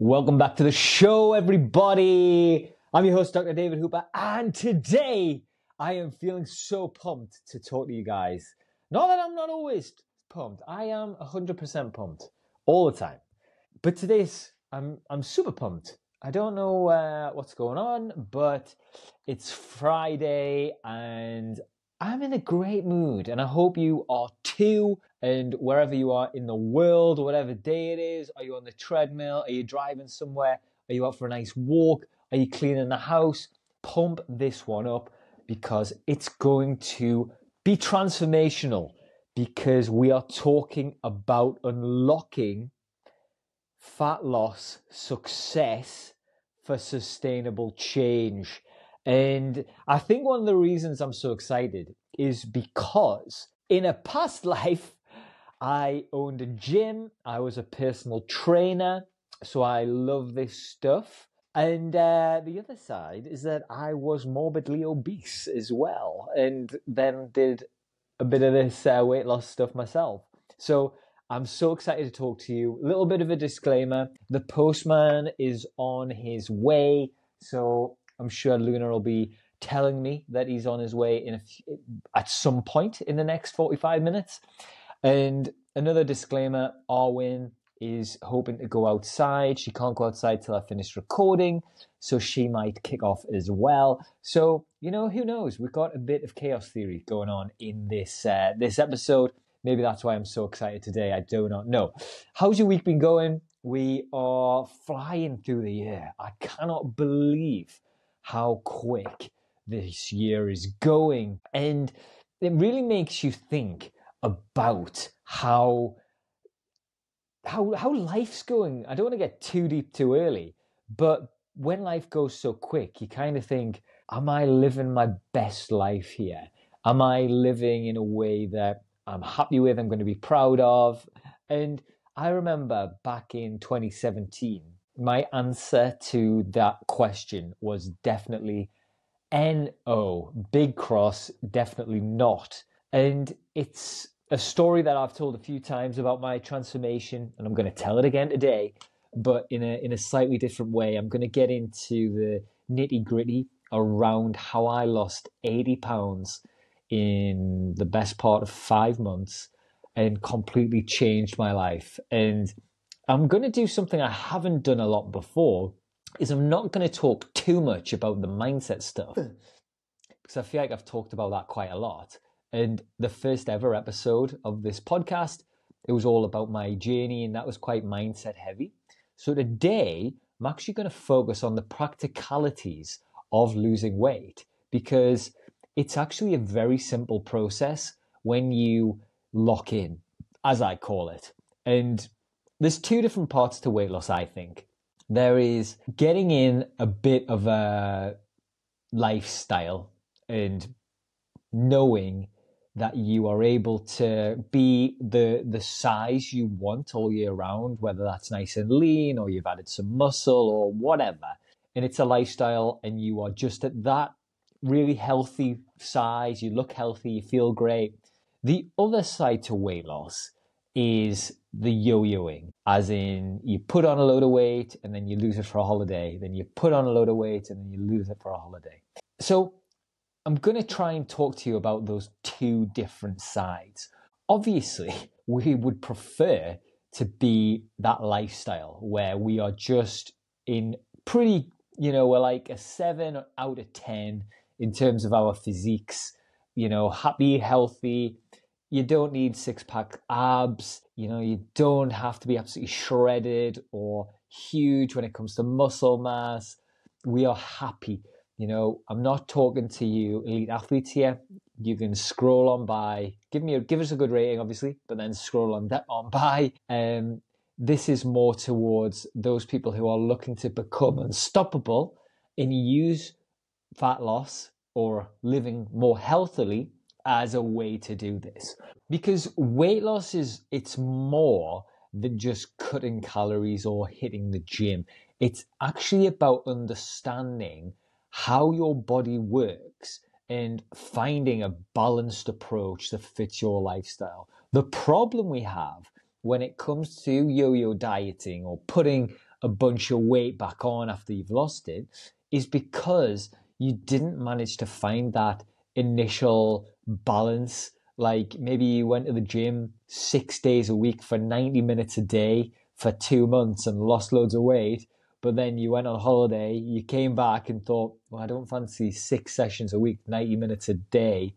Welcome back to the show, everybody. I'm your host, Dr. David Hooper, and today I am feeling so pumped to talk to you guys. Not that I'm not always pumped. I am 100% pumped all the time. But today's, I'm super pumped. I don't know what's going on, but it's Friday and I'm in a great mood, and I hope you are too. And wherever you are in the world, whatever day it is, are you on the treadmill? Are you driving somewhere? Are you out for a nice walk? Are you cleaning the house? Pump this one up because it's going to be transformational, because we are talking about unlocking fat loss success for sustainable change. And I think one of the reasons I'm so excited is because in a past life, I owned a gym. I was a personal trainer, so I love this stuff. And the other side is that I was morbidly obese as well, and then did a bit of this weight loss stuff myself. So I'm so excited to talk to you. A little bit of a disclaimer. The postman is on his way, so I'm sure Luna will be telling me that he's on his way at some point in the next 45 minutes. And another disclaimer, Arwen is hoping to go outside. She can't go outside till I finish recording, so she might kick off as well. So, who knows? We've got a bit of chaos theory going on in this episode. Maybe that's why I'm so excited today. I do not know. How's your week been going? We are flying through the year. I cannot believe how quick this year is going. And it really makes you think about how life's going. I don't want to get too deep too early, but when life goes so quick, you kind of think, am I living my best life here? Am I living in a way that I'm happy with, I'm going to be proud of? And I remember back in 2017, my answer to that question was definitely no, big cross, definitely not. And it's a story that I've told a few times about my transformation, and I'm going to tell it again today, but in a slightly different way. I'm going to get into the nitty-gritty around how I lost 80 pounds in the best part of 5 months and completely changed my life. And I'm going to do something I haven't done a lot before, is I'm not going to talk too much about the mindset stuff, because I feel like I've talked about that quite a lot. And the first ever episode of this podcast, it was all about my journey, and that was quite mindset heavy. So today, I'm actually going to focus on the practicalities of losing weight, because it's actually a very simple process when you lock in, as I call it. And there's two different parts to weight loss, I think. There is getting in a bit of a lifestyle and knowing that you are able to be the size you want all year round, whether that's nice and lean or you've added some muscle or whatever. And it's a lifestyle, and you are just at that really healthy size, you look healthy, you feel great. The other side to weight loss is the yo-yoing, as in you put on a load of weight and then you lose it for a holiday, then you put on a load of weight and then you lose it for a holiday. So I'm going to try and talk to you about those two different sides. Obviously, we would prefer to be that lifestyle where we are just in pretty, we're like a 7 out of 10 in terms of our physiques, happy, healthy. You don't need six-pack abs. You don't have to be absolutely shredded or huge when it comes to muscle mass. We are happy. I'm not talking to you elite athletes here. You can scroll on by, give us a good rating, obviously, but then scroll on by. This is more towards those people who are looking to become unstoppable and use fat loss or living more healthily as a way to do this. Because weight loss it's more than just cutting calories or hitting the gym. It's actually about understanding how your body works and finding a balanced approach that fits your lifestyle. The problem we have when it comes to yo-yo dieting or putting a bunch of weight back on after you've lost it is because you didn't manage to find that initial balance. Like maybe you went to the gym 6 days a week for 90 minutes a day for 2 months and lost loads of weight. But then you went on holiday, you came back and thought, well, I don't fancy 6 sessions a week, 90 minutes a day.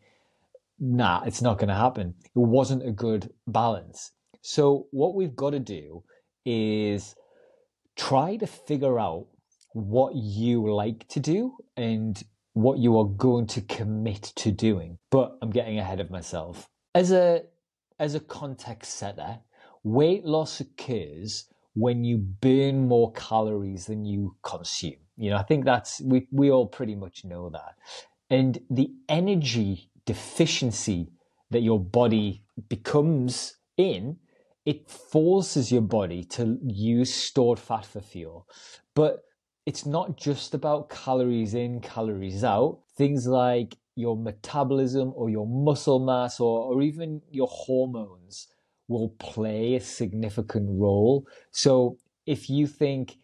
Nah, it's not going to happen. It wasn't a good balance. So what we've got to do is try to figure out what you like to do and what you are going to commit to doing. But I'm getting ahead of myself. As a context setter, weight loss occurs when you burn more calories than you consume. I think we all pretty much know that. And the energy deficiency that your body becomes in, it forces your body to use stored fat for fuel. But it's not just about calories in, calories out. Things like your metabolism or your muscle mass or even your hormones will play a significant role. So if you think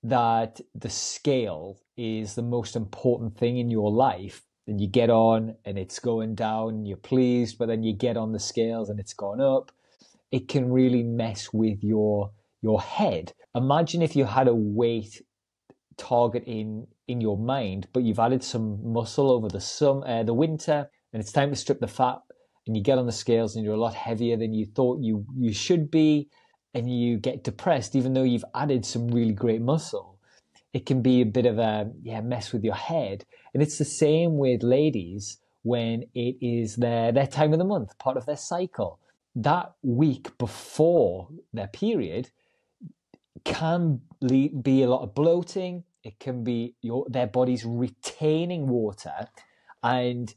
that the scale is the most important thing in your life, then you get on and it's going down and you're pleased, but then you get on the scales and it's gone up. It can really mess with your head. Imagine if you had a weight target in your mind, but you've added some muscle over the winter, and it's time to strip the fat, and you get on the scales and you're a lot heavier than you thought you should be, and you get depressed even though you've added some really great muscle. It can be a bit of a mess with your head. And it's the same with ladies when it is their time of the month, part of their cycle. That week before their period can be a lot of bloating. It can be their body's retaining water, and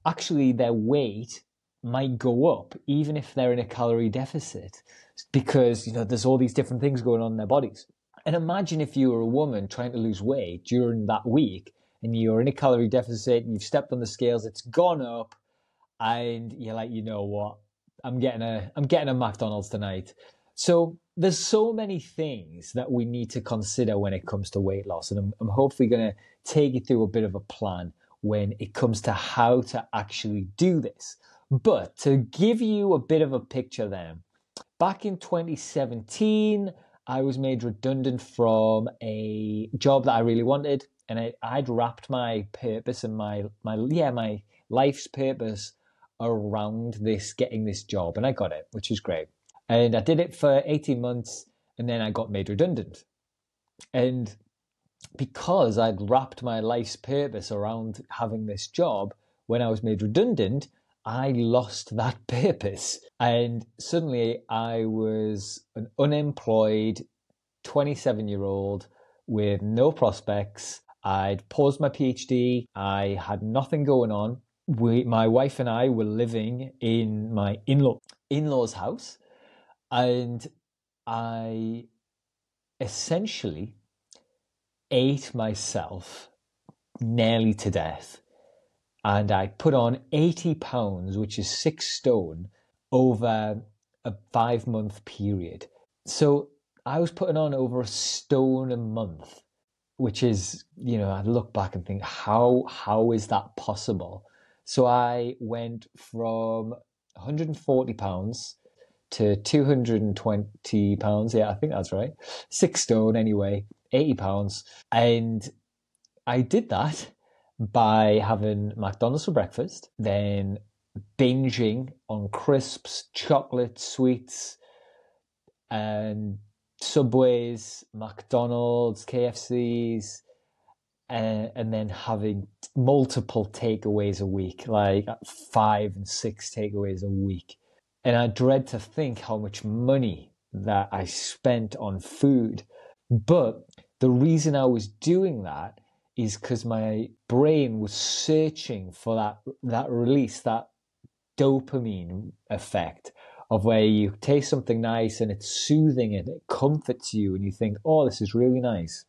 actually their weight might go up even if they're in a calorie deficit, because there's all these different things going on in their bodies. And imagine if you were a woman trying to lose weight during that week and you're in a calorie deficit and you've stepped on the scales, it's gone up, and you're like, you know what, I'm getting a McDonald's tonight. So there's so many things that we need to consider when it comes to weight loss. And I'm hopefully going to take you through a bit of a plan when it comes to how to actually do this. But to give you a bit of a picture then, back in 2017, I was made redundant from a job that I really wanted. And I'd wrapped my purpose and my life's purpose around getting this job. And I got it, which is great. And I did it for 18 months and then I got made redundant. And because I'd wrapped my life's purpose around having this job, when I was made redundant, I lost that purpose. And suddenly I was an unemployed 27-year-old with no prospects. I'd paused my PhD. I had nothing going on. My wife and I were living in my in-laws' house. And I essentially ate myself nearly to death. And I put on 80 pounds, which is 6 stone, over a 5-month period. So I was putting on over 1 stone a month, which is, I look back and think, how is that possible? So I went from 140 pounds to 220 pounds. Yeah, I think that's right. 6 stone anyway, 80 pounds. And I did that by having McDonald's for breakfast, then binging on crisps, chocolate, sweets, and Subways, McDonald's, KFCs, and then having multiple takeaways a week, like 5 and 6 takeaways a week. And I dread to think how much money that I spent on food. But the reason I was doing that is because my brain was searching for that release, that dopamine effect of where you taste something nice and it's soothing and it comforts you and you think, oh, this is really nice.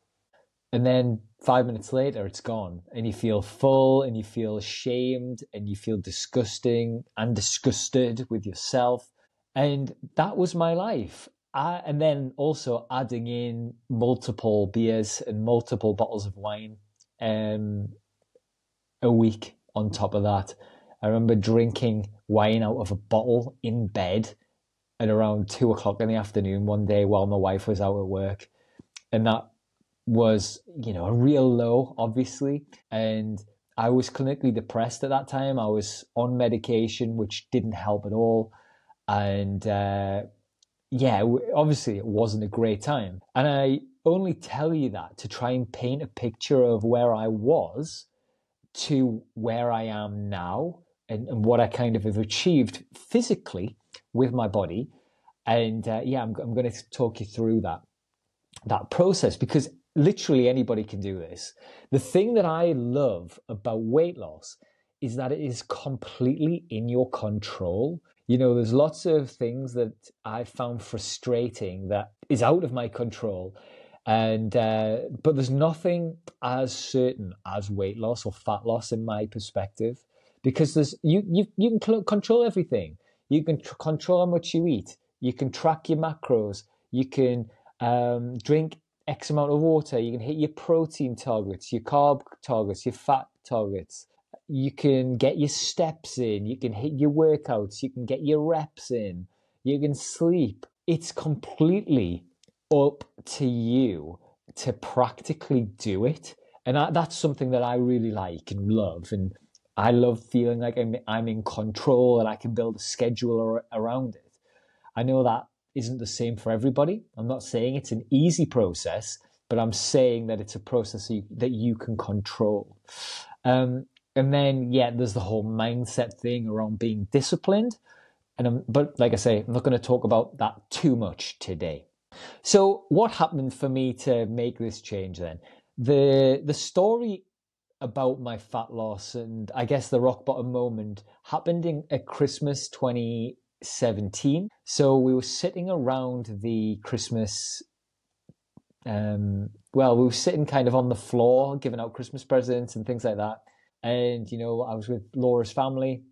And then 5 minutes later, it's gone and you feel full and you feel ashamed and you feel disgusting and disgusted with yourself. And that was my life. And then also adding in multiple beers and multiple bottles of wine a week on top of that. I remember drinking wine out of a bottle in bed at around 2 o'clock in the afternoon one day while my wife was out at work. And that was, a real low, obviously. And I was clinically depressed at that time. I was on medication, which didn't help at all. And obviously it wasn't a great time. And I only tell you that to try and paint a picture of where I was to where I am now and what I kind of have achieved physically with my body. And I'm going to talk you through that process, because literally anybody can do this. The thing that I love about weight loss is that it is completely in your control. There's lots of things that I found frustrating that is out of my control. And but there's nothing as certain as weight loss or fat loss in my perspective, because you can control everything. You can control how much you eat. You can track your macros. You can drink X amount of water. You can hit your protein targets, your carb targets, your fat targets. You can get your steps in. You can hit your workouts. You can get your reps in. You can sleep. It's completely up to you to practically do it. And that's something that I really like and love. And I love feeling like I'm in control and I can build a schedule around it. I know that isn't the same for everybody. I'm not saying it's an easy process, but I'm saying that it's a process that you can control. And then, there's the whole mindset thing around being disciplined. But like I say, I'm not going to talk about that too much today. So what happened for me to make this change then? The story about my fat loss and I guess the rock bottom moment happened at Christmas 2017. So we were sitting around the Christmas, we were sitting kind of on the floor, giving out Christmas presents and things like that. And, I was with Laura's family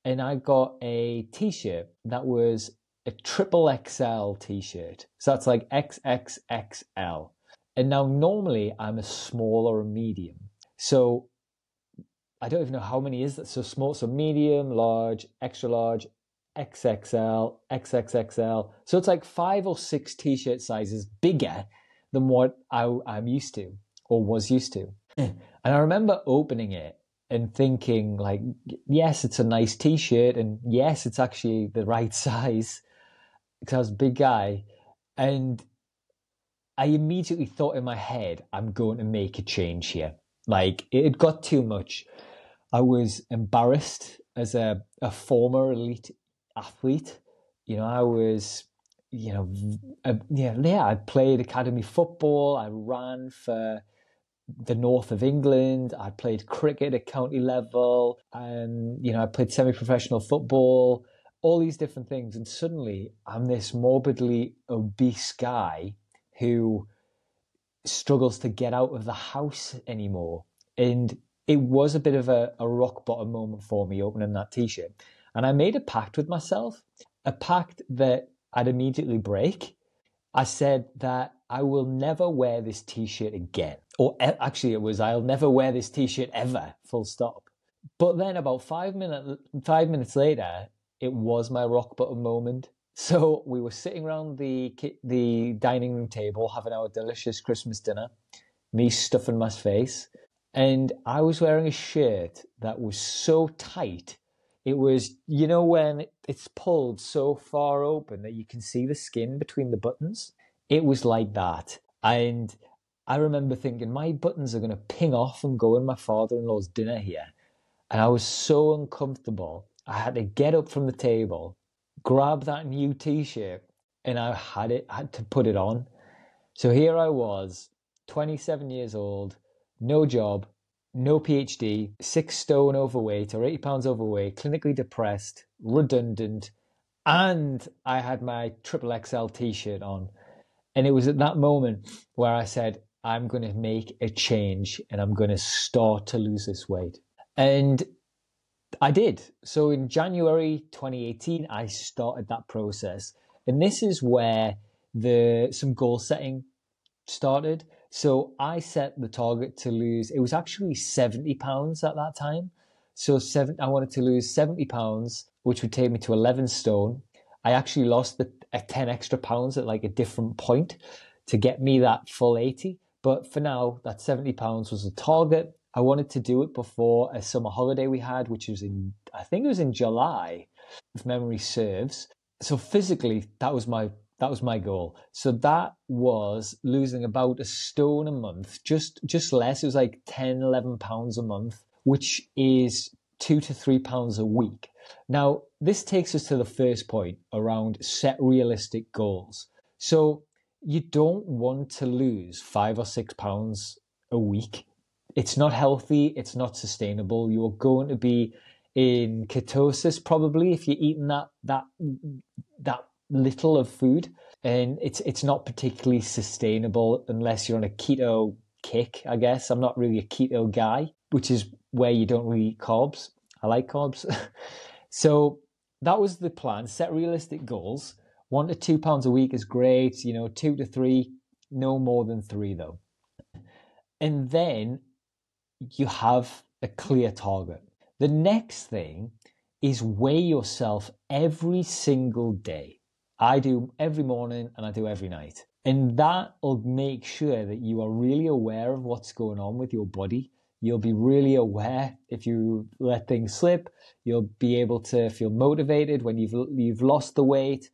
and I got a t-shirt that was a triple XL t-shirt. So that's like XXXL. And now normally I'm a small or a medium. So I don't even know how many is that. So small, so medium, large, extra large, XXL, XXXL. So it's like 5 or 6 t-shirt sizes bigger than what I'm used to or was used to. And I remember opening it and thinking like, yes, it's a nice t-shirt. And yes, it's actually the right size because I was a big guy. And I immediately thought in my head, I'm going to make a change here. Like it had got too much. I was embarrassed as a former elite athlete. I was, I played academy football. I ran for the north of England. I played cricket at county level. And, I played semi-professional football, all these different things. And suddenly I'm this morbidly obese guy who struggles to get out of the house anymore. And it was a bit of a rock bottom moment for me opening that t-shirt. And I made a pact with myself, a pact that I'd immediately break. I said that I will never wear this t-shirt again. Or actually it was, I'll never wear this t-shirt ever, full stop. But then about 5 minutes later, it was my rock bottom moment. So we were sitting around the dining room table having our delicious Christmas dinner, me stuffing my face. And I was wearing a shirt that was so tight. It was, when it's pulled so far open that you can see the skin between the buttons. It was like that. And I remember thinking, my buttons are going to ping off and go in my father-in-law's dinner here. And I was so uncomfortable. I had to get up from the table, grab that new t-shirt, and I had to put it on. So here I was, 27 years old, no job, no PhD, 6 stone overweight or 80 pounds overweight, clinically depressed, redundant, and I had my triple XL t-shirt on. And it was at that moment where I said, I'm going to make a change and I'm going to start to lose this weight. And I did. So in January 2018, I started that process. And this is where some goal setting started. So I set the target to lose, it was actually 70 pounds at that time. So I wanted to lose 70 pounds, which would take me to 11 stone. I actually lost 10 extra pounds at like a different point to get me that full 80. But for now, that 70 pounds was the target. I wanted to do it before a summer holiday we had, which was I think it was in July, if memory serves. So physically, that was my goal. So that was losing about a stone a month, just less. It was like 10, 11 pounds a month, which is 2 to 3 pounds a week. Now, this takes us to the first point around set realistic goals. So you don't want to lose 5 or 6 pounds a week. It's not healthy. It's not sustainable. You're going to be in ketosis probably if you're eating that little of food, and it's not particularly sustainable unless you're on a keto kick, I guess. I'm not really a keto guy, which is where you don't really eat carbs. I like carbs. So that was the plan. Set realistic goals. 1 to 2 pounds a week is great. 2 to 3, no more than 3 though. And then you have a clear target. The next thing is weigh yourself every single day. I do every morning and I do every night. And that will make sure that you are really aware of what's going on with your body. You'll be really aware if you let things slip. You'll be able to feel motivated when you've lost the weight.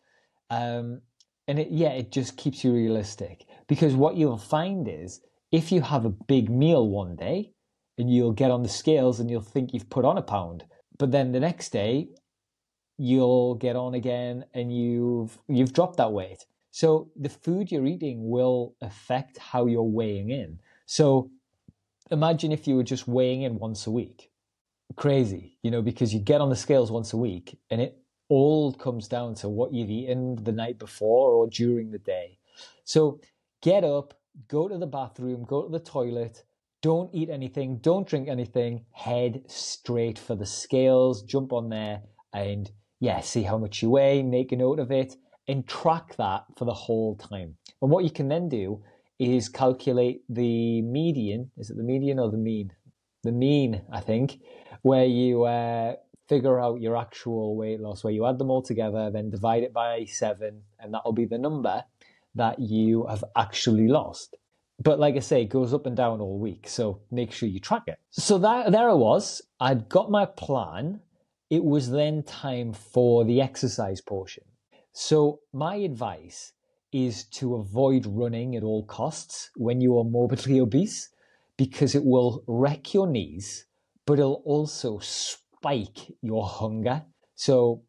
And it just keeps you realistic. Because what you'll find is if you have a big meal one day and you'll get on the scales and you'll think you've put on a pound, but then the next day you'll get on again and you've dropped that weight. So the food you're eating will affect how you're weighing in. So imagine if you were just weighing in once a week. Crazy, because you get on the scales once a week and it all comes down to what you've eaten the night before or during the day. So get up, go to the bathroom, go to the toilet, don't eat anything, don't drink anything, head straight for the scales, jump on there and see how much you weigh, make a note of it, and track that for the whole time. And what you can then do is calculate the median. Is it the median or the mean? The mean, I think, where you figure out your actual weight loss, where you add them all together, then divide it by 7, and that'll be the number that you have actually lost. But like I say, it goes up and down all week, so make sure you track it. So there I was. I'd got my plan. It was then time for the exercise portion. So my advice is to avoid running at all costs when you are morbidly obese, because it will wreck your knees, but it'll also spike your hunger. So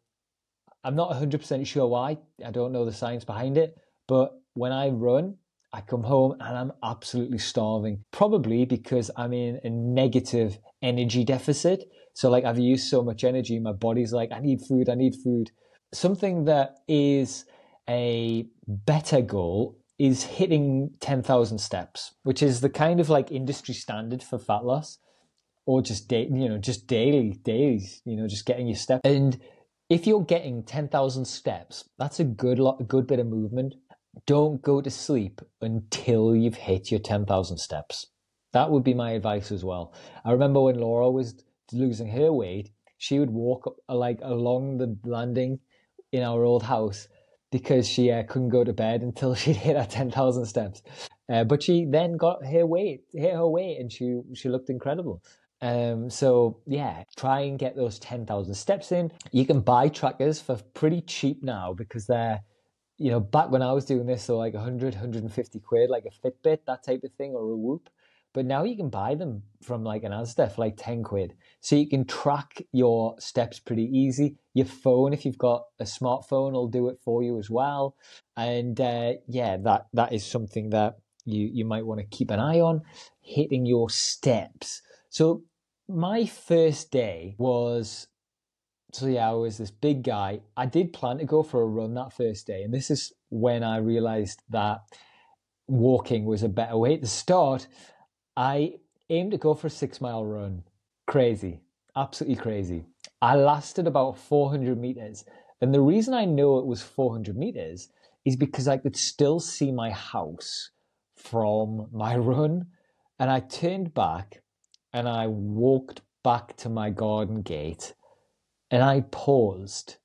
I'm not 100% sure why. I don't know the science behind it, but when I run, I come home and I'm absolutely starving, probably because I'm in a negative energy deficit. So like I've used so much energy, my body's like, I need food. Something that is a better goal is hitting 10,000 steps, which is the kind of like industry standard for fat loss, or just daily, just getting your steps. And if you're getting 10,000 steps, that's a good bit of movement. Don't go to sleep until you've hit your 10,000 steps. That would be my advice as well. I remember when Laura was losing her weight, she would walk along the landing in our old house because she couldn't go to bed until she'd hit her 10,000 steps. But she then hit her weight, and she looked incredible. Try and get those 10,000 steps in. You can buy trackers for pretty cheap now because they're, back when I was doing this, so like 100, 150 quid, like a Fitbit, that type of thing, or a Whoop. But now you can buy them from like an Asda for like 10 quid. So you can track your steps pretty easy. Your phone, if you've got a smartphone, will do it for you as well. And that is something that you might want to keep an eye on, hitting your steps. So my first day was... I was this big guy. I did plan to go for a run that first day. And this is when I realized that walking was a better way to start. I aimed to go for a 6-mile run. Crazy. Absolutely crazy. I lasted about 400 meters. And the reason I know it was 400 meters is because I could still see my house from my run. And I turned back and I walked back to my garden gate and I paused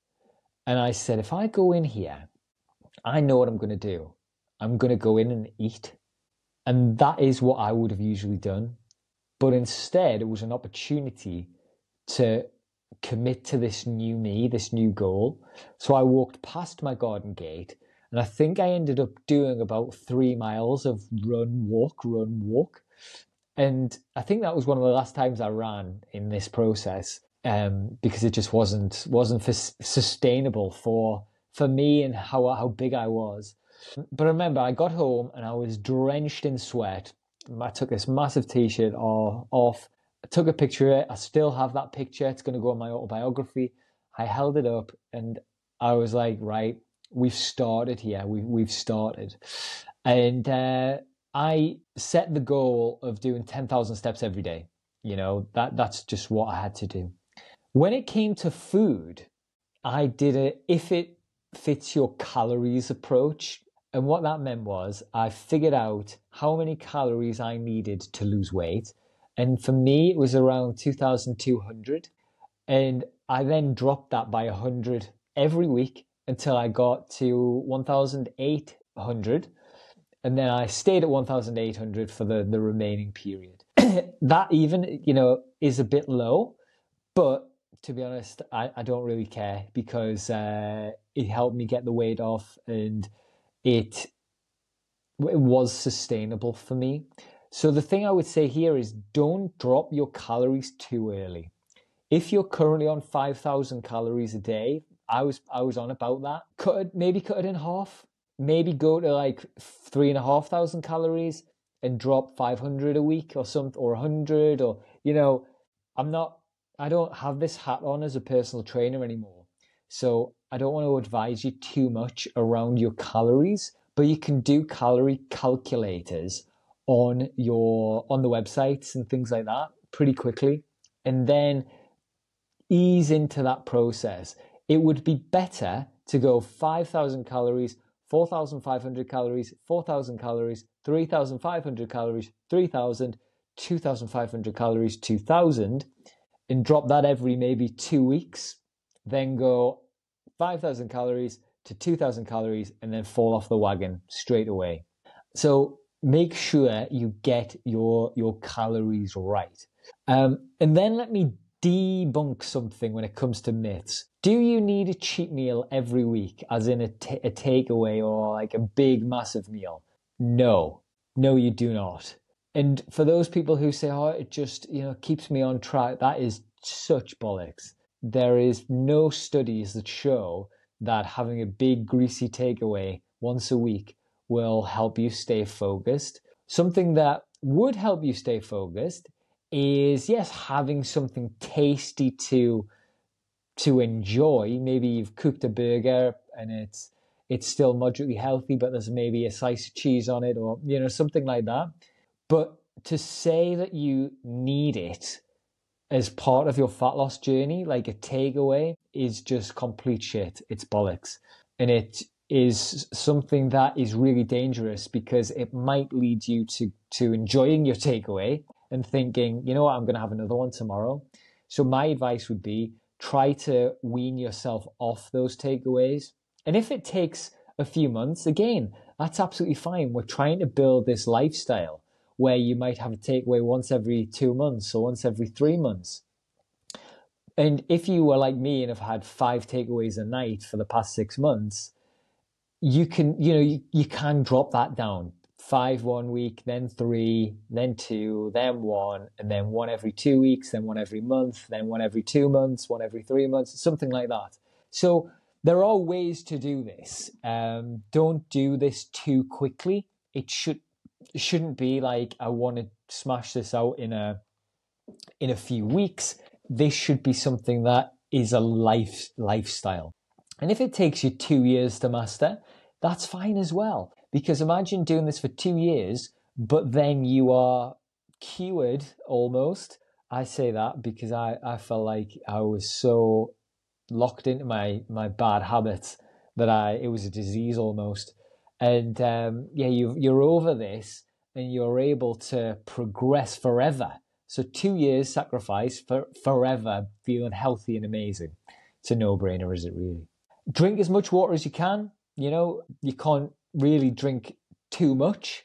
and I said, if I go in here, I know what I'm going to do. I'm going to go in and eat. And that is what I would have usually done. But instead, it was an opportunity to commit to this new me, this new goal. So I walked past my garden gate, and I think I ended up doing about 3 miles of run, walk. And I think that was one of the last times I ran in this process, because it just wasn't sustainable for me and how big I was. But I remember I got home and I was drenched in sweat. I took this massive t-shirt off. I took a picture of it. I still have that picture. It's going to go in my autobiography. I held it up and I was like, right, we've started here. We've started. And I set the goal of doing 10,000 steps every day. That's just what I had to do. When it came to food, I did it if it fits your calories approach. And what that meant was I figured out how many calories I needed to lose weight. And for me, it was around 2,200. And I then dropped that by 100 every week until I got to 1,800. And then I stayed at 1,800 for the remaining period. That even, is a bit low. But to be honest, I don't really care because it helped me get the weight off and it was sustainable for me. So the thing I would say here is don't drop your calories too early. If you're currently on 5,000 calories a day, I was on about that. Maybe cut it in half. Maybe go to like 3,500 calories and drop 500 a week or something, or 100, or I don't have this hat on as a personal trainer anymore. So I don't want to advise you too much around your calories, but you can do calorie calculators on the websites and things like that pretty quickly, and then ease into that process. It would be better to go 5,000 calories, 4,500 calories, 4,000 calories, 3,500 calories, 3,000, 2,500 calories, 2,000, and drop that every maybe 2 weeks. Then go 5,000 calories to 2,000 calories and then fall off the wagon straight away. So make sure you get your calories right. And then let me debunk something when it comes to myths. Do you need a cheat meal every week, as in a takeaway or like a big, massive meal? No, you do not. And for those people who say, oh, it just, keeps me on track, that is such bollocks. There is no studies that show that having a big, greasy takeaway once a week will help you stay focused. Something that would help you stay focused is, yes, having something tasty to enjoy. Maybe you've cooked a burger and it's still moderately healthy, but there's maybe a slice of cheese on it, or something like that. But to say that you need it as part of your fat loss journey, like a takeaway, is just complete shit. It's bollocks. And it is something that is really dangerous because it might lead you to enjoying your takeaway and thinking, you know what, I'm going to have another one tomorrow. So my advice would be try to wean yourself off those takeaways. And if it takes a few months, again, that's absolutely fine. We're trying to build this lifestyle where you might have a takeaway once every 2 months or once every 3 months. And if you were like me and have had 5 takeaways a night for the past 6 months, you can, you can drop that down. 5 1 week, then 3, then 2, then 1, and then 1 every 2 weeks, then 1 every month, then 1 every 2 months, 1 every 3 months, something like that. So there are ways to do this. Don't do this too quickly. It shouldn't be like, I want to smash this out in a few weeks. This should be something that is a lifestyle. And if it takes you 2 years to master, that's fine as well. Because imagine doing this for 2 years, but then you are cured almost. I say that because I felt like I was so locked into my bad habits it was a disease almost. And yeah, you're over this and you're able to progress forever. So 2 years sacrifice for forever feeling healthy and amazing. It's a no-brainer, is it really? Drink as much water as you can. You know, you can't really drink too much.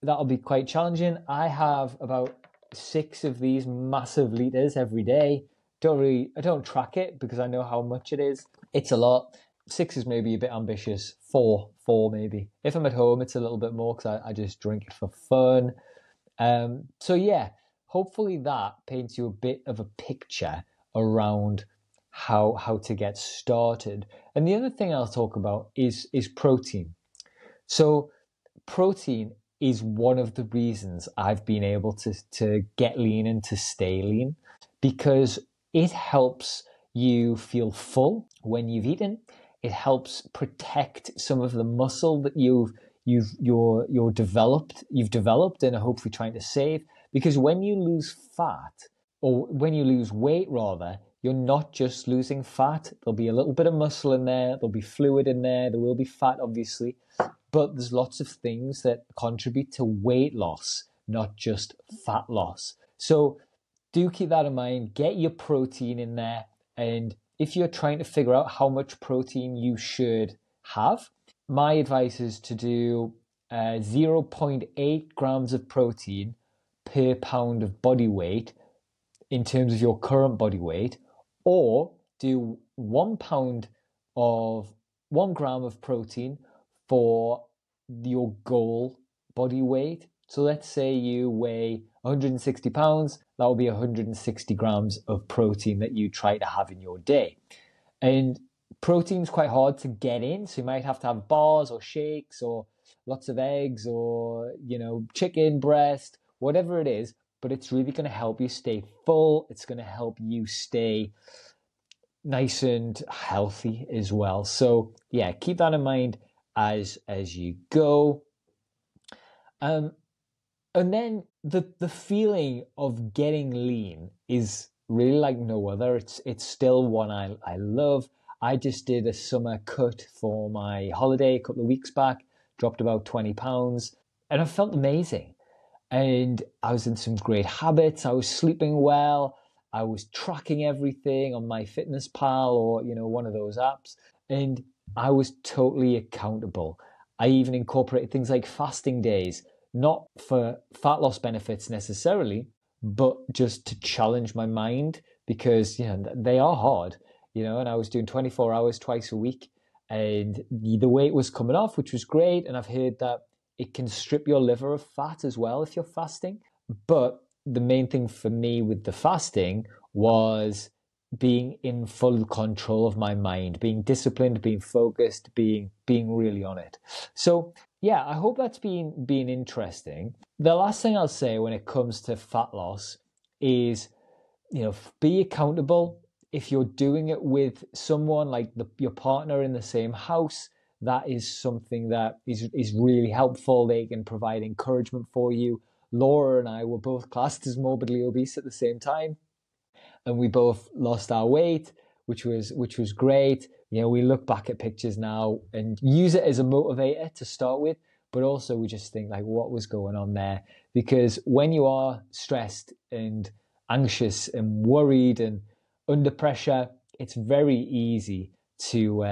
That'll be quite challenging. I have about 6 of these massive liters every day. I don't track it because I know how much it is. It's a lot. 6 is maybe a bit ambitious. Four maybe. If I'm at home, it's a little bit more because I just drink it for fun. So yeah, hopefully that paints you a bit of a picture around how to get started. And the other thing I'll talk about is protein. So protein is one of the reasons I've been able to get lean and to stay lean, because it helps you feel full when you've eaten. It helps protect some of the muscle that you've developed and are hopefully trying to save. Because when you lose fat, or when you lose weight rather, you're not just losing fat. There'll be a little bit of muscle in there, there'll be fluid in there, there will be fat obviously, but there's lots of things that contribute to weight loss, not just fat loss. So do keep that in mind. Get your protein in there. And if you're trying to figure out how much protein you should have, my advice is to do 0.8 grams of protein per pound of body weight in terms of your current body weight, or do 1 gram of protein for your goal body weight. So let's say you weigh 160 pounds, that will be 160 grams of protein that you try to have in your day. And protein's quite hard to get in, so you might have to have bars or shakes or lots of eggs or, chicken breast, whatever it is, but it's really going to help you stay full. It's going to help you stay nice and healthy as well. So yeah, keep that in mind as you go. And then the feeling of getting lean is really like no other. It's still one I love. I just did a summer cut for my holiday a couple of weeks back, dropped about 20 pounds, and I felt amazing. And I was in some great habits. I was sleeping well. I was tracking everything on MyFitnessPal or, one of those apps. And I was totally accountable. I even incorporated things like fasting days, not for fat loss benefits necessarily, but just to challenge my mind, because they are hard, and I was doing 24 hours twice a week, and the weight was coming off, which was great. And I've heard that it can strip your liver of fat as well if you're fasting. But the main thing for me with the fasting was being in full control of my mind, being disciplined, being focused, being really on it. So yeah, I hope that's been interesting. The last thing I'll say when it comes to fat loss is, be accountable. If you're doing it with someone like your partner in the same house, that is something that is really helpful. They can provide encouragement for you. Laura and I were both classed as morbidly obese at the same time, and we both lost our weight, which was great. We look back at pictures now and use it as a motivator to start with, but also we just think like, what was going on there? Because when you are stressed and anxious and worried and under pressure, it's very easy to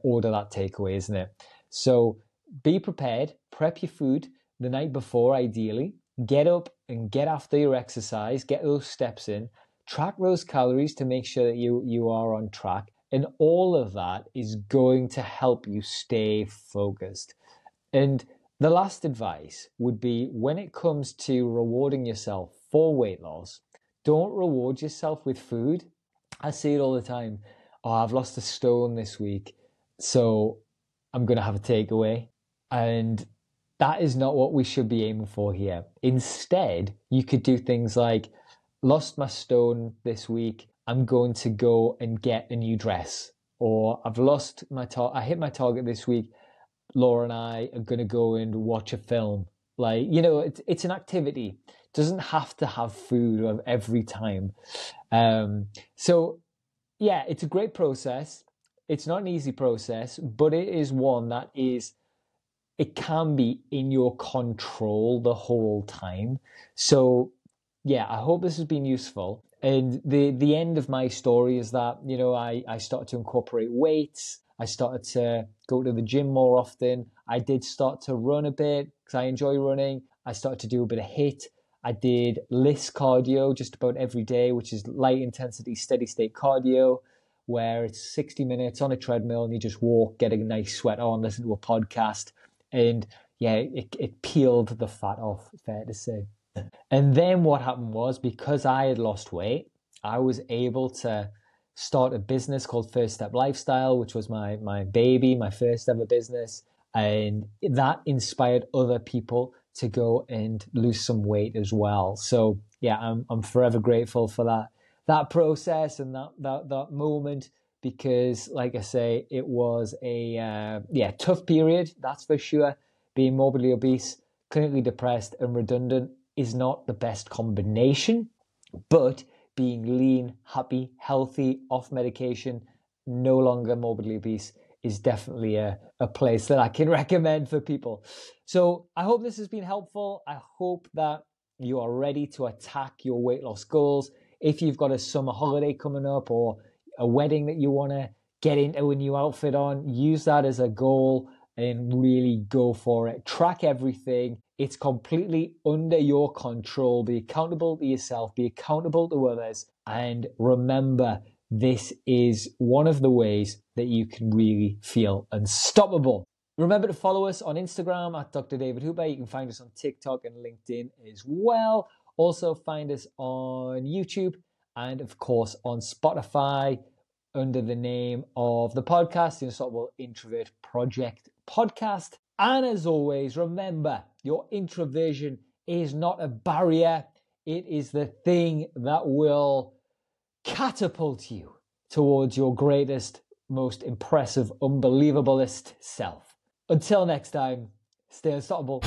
order that takeaway, isn't it? So be prepared, prep your food the night before, ideally. Get up and get after your exercise, get those steps in, track those calories to make sure that you are on track. And all of that is going to help you stay focused. And the last advice would be, when it comes to rewarding yourself for weight loss, don't reward yourself with food. I see it all the time. Oh, I've lost a stone this week, so I'm going to have a takeaway. And that is not what we should be aiming for here. Instead, you could do things like, lost my stone this week, I'm going to go and get a new dress. Or I've lost I hit my target this week, Laura and I are going to go and watch a film. Like, it's an activity. It doesn't have to have food every time. So yeah, it's a great process. It's not an easy process, but it is one that it can be in your control the whole time. So yeah, I hope this has been useful. And the end of my story is that, I started to incorporate weights. I started to go to the gym more often. I did start to run a bit because I enjoy running. I started to do a bit of HIIT. I did LISS cardio just about every day, which is light intensity, steady state cardio, where it's 60 minutes on a treadmill and you just walk, get a nice sweat on, listen to a podcast. And yeah, it peeled the fat off, fair to say. And then what happened was, because I had lost weight, I was able to start a business called First Step Lifestyle, which was my baby, my first ever business. And that inspired other people to go and lose some weight as well. So yeah, I'm forever grateful for that process and that moment, because like I say, it was a tough period, that's for sure. Being morbidly obese, clinically depressed, and redundant is not the best combination, but being lean, happy, healthy, off medication, no longer morbidly obese is definitely a place that I can recommend for people. So I hope this has been helpful. I hope that you are ready to attack your weight loss goals. If you've got a summer holiday coming up or a wedding that you want to get into a new outfit on, use that as a goal and really go for it. Track everything. It's completely under your control. Be accountable to yourself, be accountable to others. And remember, this is one of the ways that you can really feel unstoppable. Remember to follow us on Instagram at Dr. David Hooper. You can find us on TikTok and LinkedIn as well. Also find us on YouTube and of course on Spotify under the name of the podcast, the Unstoppable Introvert Project Podcast. And as always, remember, your introversion is not a barrier. It is the thing that will catapult you towards your greatest, most impressive, unbelievablest self. Until next time, stay unstoppable.